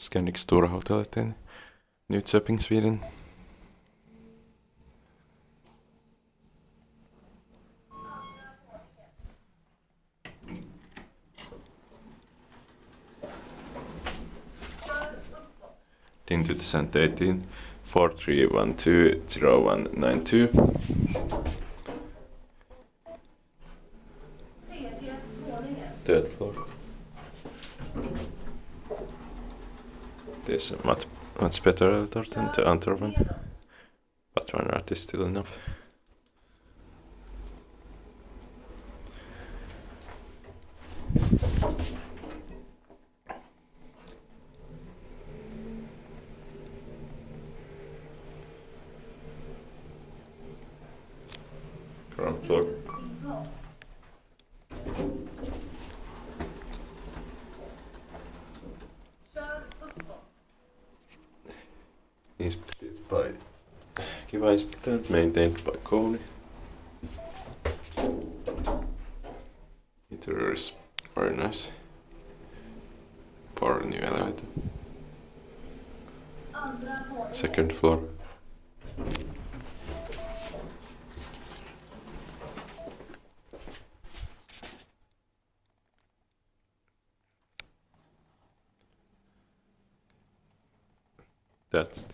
Scandic Stora Hotellet in Nyköping, Sweden. In 2018, 43120192. Third floor. This is much better elevator than the other one, but 100 is still enough. Ground floor. Inspected by Kiva Inspector, maintained by Kone. Interior is very nice for a new elevator. Second floor. That's